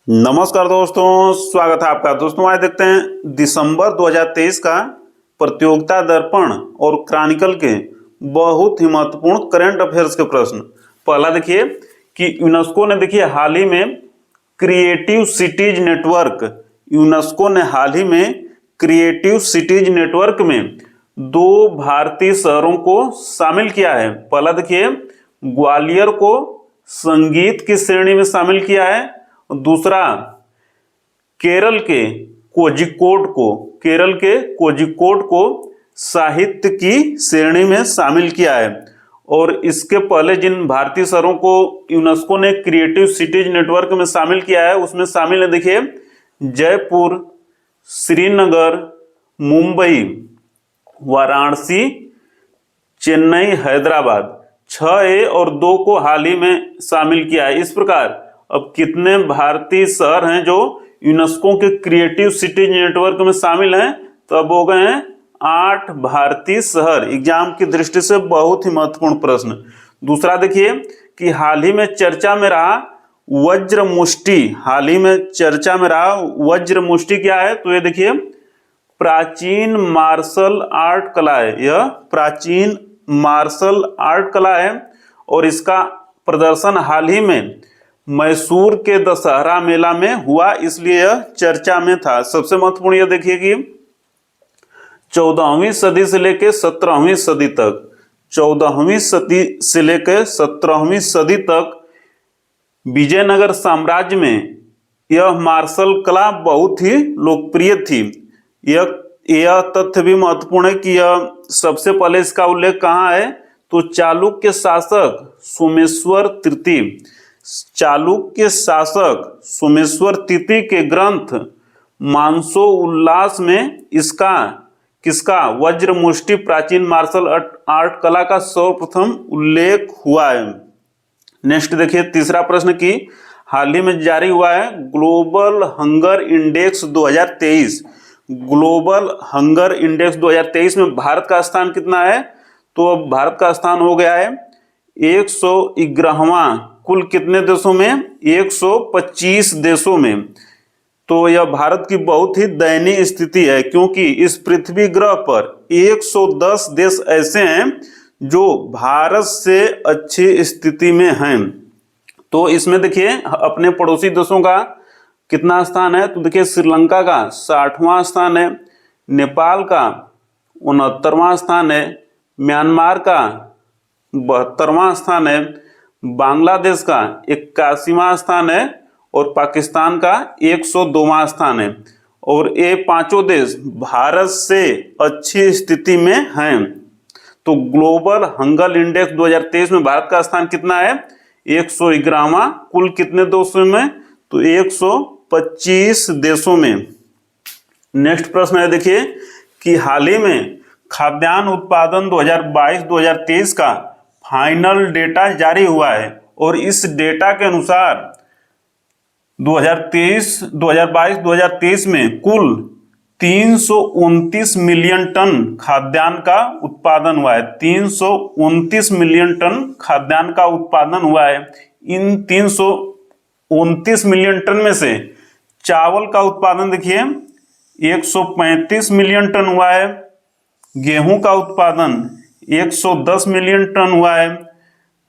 नमस्कार दोस्तों, स्वागत है आपका। दोस्तों आज देखते हैं दिसंबर 2023 का प्रतियोगिता दर्पण और क्रॉनिकल के बहुत ही महत्वपूर्ण करंट अफेयर्स के प्रश्न। पहला देखिए कि यूनेस्को ने हाल ही में क्रिएटिव सिटीज नेटवर्क में 2 भारतीय शहरों को शामिल किया है। पहला देखिए ग्वालियर को संगीत की श्रेणी में शामिल किया है, दूसरा केरल के कोझिकोड को साहित्य की श्रेणी में शामिल किया है। और इसके पहले जिन भारतीय शहरों को यूनेस्को ने क्रिएटिव सिटीज नेटवर्क में शामिल किया है उसमें शामिल है देखिए जयपुर, श्रीनगर, मुंबई, वाराणसी, चेन्नई, हैदराबाद। 6A और 2 को हाल ही में शामिल किया है। इस प्रकार अब कितने भारतीय शहर हैं जो यूनेस्को के क्रिएटिव सिटीज नेटवर्क में शामिल हैं? तो अब हो गए हैं 8 भारतीय शहर। एग्जाम की दृष्टि से बहुत ही महत्वपूर्ण प्रश्न। दूसरा देखिए कि हाल ही में चर्चा में रहा वज्र मुष्टि क्या है? तो ये देखिए प्राचीन मार्शल आर्ट कला है। यह प्राचीन मार्शल आर्ट कला है और इसका प्रदर्शन हाल ही में मैसूर के दशहरा मेला में हुआ, इसलिए यह चर्चा में था। सबसे महत्वपूर्ण यह देखिए कि 14वीं सदी से लेकर 17वीं सदी तक विजयनगर साम्राज्य में यह मार्शल कला बहुत ही लोकप्रिय थी। यह तथ्य भी महत्वपूर्ण है कि यह सबसे पहले इसका उल्लेख कहाँ है? तो चालुक्य शासक सोमेश्वर तृतीय के ग्रंथ मानसो उल्लास में किसका वज्र मुष्टि प्राचीन मार्शल आर्ट कला का सर्वप्रथम उल्लेख हुआ है। नेक्स्ट देखिए तीसरा प्रश्न की हाल ही में जारी हुआ है global hunger index 2023। Global hunger index 2023 में भारत का स्थान कितना है? तो अब भारत का स्थान हो गया है 111वां। कुल कितने देशों में? 125 देशों में। तो यह भारत की बहुत ही दयनीय स्थिति है, क्योंकि इस पृथ्वी ग्रह पर 110 देश ऐसे हैं जो भारत से अच्छी स्थिति में हैं। तो इसमें देखिए अपने पड़ोसी देशों का कितना स्थान है? तो देखिए श्रीलंका का 60वां स्थान है, नेपाल का 69वां स्थान है, म्यांमार का 72वां स्थान है, बांग्लादेश का 81वां स्थान है और पाकिस्तान का 102वां स्थान है। और ये पांचों देश भारत से अच्छी स्थिति में हैं। तो ग्लोबल हंगर इंडेक्स 2023 में भारत का स्थान कितना है? 111वां। कुल कितने देशों में? तो 125 देशों में। नेक्स्ट प्रश्न है देखिए कि हाल ही में खाद्यान्न उत्पादन 2022-2023 का फाइनल डेटा जारी हुआ है और इस डेटा के अनुसार 2022-2023 में कुल 329 मिलियन टन खाद्यान्न का उत्पादन हुआ है। 329 मिलियन टन खाद्यान्न का उत्पादन हुआ है। इन 329 मिलियन टन में से चावल का उत्पादन देखिए 135 मिलियन टन हुआ है, गेहूं का उत्पादन 110 मिलियन टन हुआ है,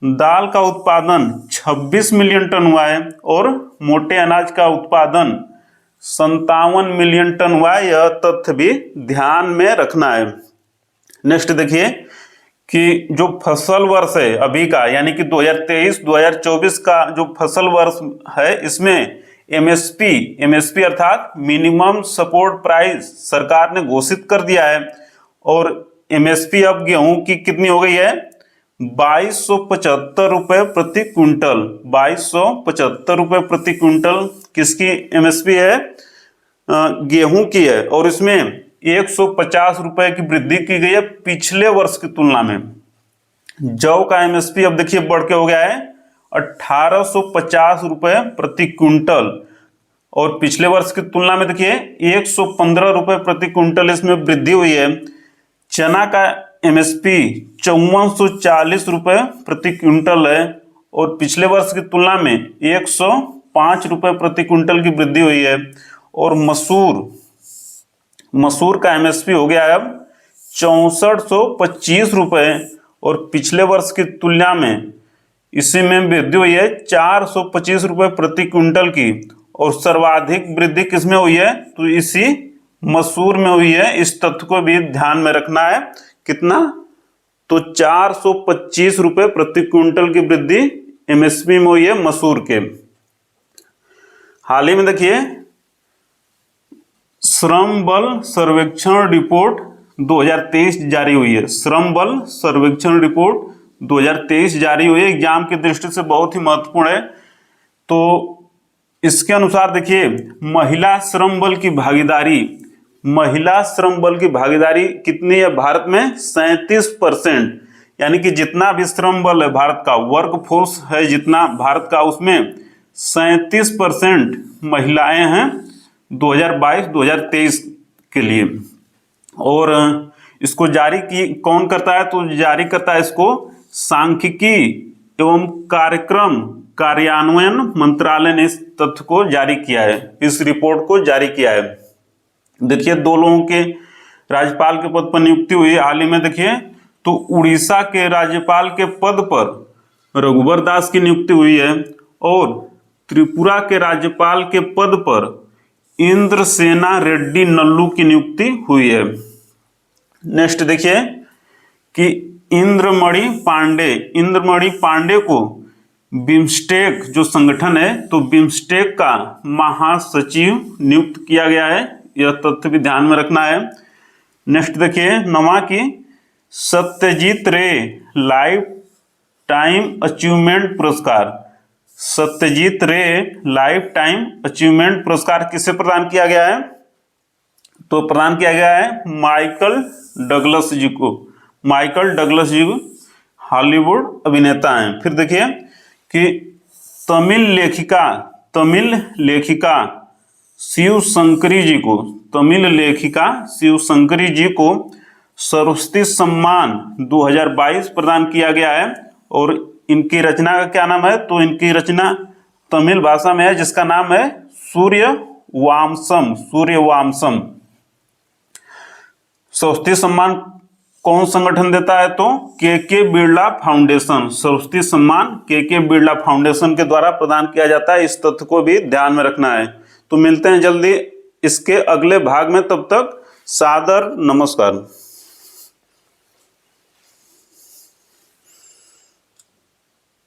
दाल का उत्पादन 26 मिलियन टन हुआ है और मोटे अनाज का उत्पादन 57 मिलियन टन हुआ है। यह तथ्य भी ध्यान में रखना है। नेक्स्ट देखिए कि जो फसल वर्ष है अभी का, यानी कि 2023-2024 का जो फसल वर्ष है, इसमें एमएसपी अर्थात मिनिमम सपोर्ट प्राइस सरकार ने घोषित कर दिया है। और एमएसपी अब गेहूं की कितनी हो गई है? 2275 रुपए प्रति क्विंटल। 2275 रुपए प्रति क्विंटल किसकी एमएसपी है? गेहूं की है। और इसमें 150 रुपए की वृद्धि की गई है पिछले वर्ष की तुलना में। जौ का एमएसपी अब देखिए बढ़ के हो गया है 1850 रुपए प्रति क्विंटल और पिछले वर्ष की तुलना में देखिए 115 रुपए प्रति क्विंटल इसमें वृद्धि हुई है। चना का एमएसपी 5440 रुपए प्रति क्विंटल है और पिछले वर्ष की तुलना में 100 ₹5 प्रति क्विंटल की वृद्धि हुई है। और मसूर का एमएसपी हो गया है अब ₹6425 और पिछले वर्ष की तुलना में इसी में वृद्धि हुई है ₹425 प्रति क्विंटल की। और सर्वाधिक वृद्धि किसमें हुई है, तो इसी मसूर में हुई है। इस तथ्य को भी ध्यान में रखना है। कितना, तो ₹425 प्रति क्विंटल की वृद्धि एमएसपी में हुई है मसूर के। हाल ही में देखिए श्रम बल सर्वेक्षण रिपोर्ट 2023 जारी हुई है। श्रम बल सर्वेक्षण रिपोर्ट 2023 जारी हुई है, एग्जाम की दृष्टि से बहुत ही महत्वपूर्ण है। तो इसके अनुसार देखिए महिला श्रम बल की भागीदारी कितनी है भारत में, 37%। यानी कि जितना भी श्रम बल है भारत का, वर्क फोर्स है जितना भारत का, उसमें 37% महिलाएं हैं 2022-2023 के लिए। और इसको कौन करता है, तो जारी करता है इसको सांख्यिकी एवं कार्यक्रम कार्यान्वयन मंत्रालय ने इस तथ्य को जारी किया है, इस रिपोर्ट को जारी किया है। देखिए 2 लोगों के राज्यपाल के पद पर नियुक्ति हुई हाल ही में। देखिए तो उड़ीसा के राज्यपाल के पद पर रघुवर दास की नियुक्ति हुई है और त्रिपुरा के राज्यपाल के पद पर इंद्रसेना रेड्डी नल्लू की नियुक्ति हुई है। नेक्स्ट देखिए कि इंद्रमणि पांडे को बिम्स्टेक जो संगठन है, तो बिम्स्टेक का महासचिव नियुक्त किया गया है। यह तथ्य भी ध्यान में रखना है। नेक्स्ट देखिए 9वां की सत्यजीत रे लाइफ टाइम अचीवमेंट पुरस्कार। सत्यजीत रे लाइफ टाइम अचीवमेंट पुरस्कार किसे प्रदान किया गया है, तो प्रदान किया गया है माइकल डगलस जी को। माइकल डगलस जी हॉलीवुड अभिनेता हैं। फिर देखिए कि तमिल लेखिका शिव शंकरी जी को सरस्वती सम्मान 2022 प्रदान किया गया है। और इनकी रचना का क्या नाम है, तो इनकी रचना तमिल भाषा में है जिसका नाम है सूर्यवांशम। सरस्वती सम्मान कौन संगठन देता है, तो के बिरला फाउंडेशन। सरस्वती सम्मान के बिरला फाउंडेशन के द्वारा प्रदान किया जाता है। इस तथ्य को भी ध्यान में रखना है। तो मिलते हैं जल्दी इसके अगले भाग में, तब तक सादर नमस्कार।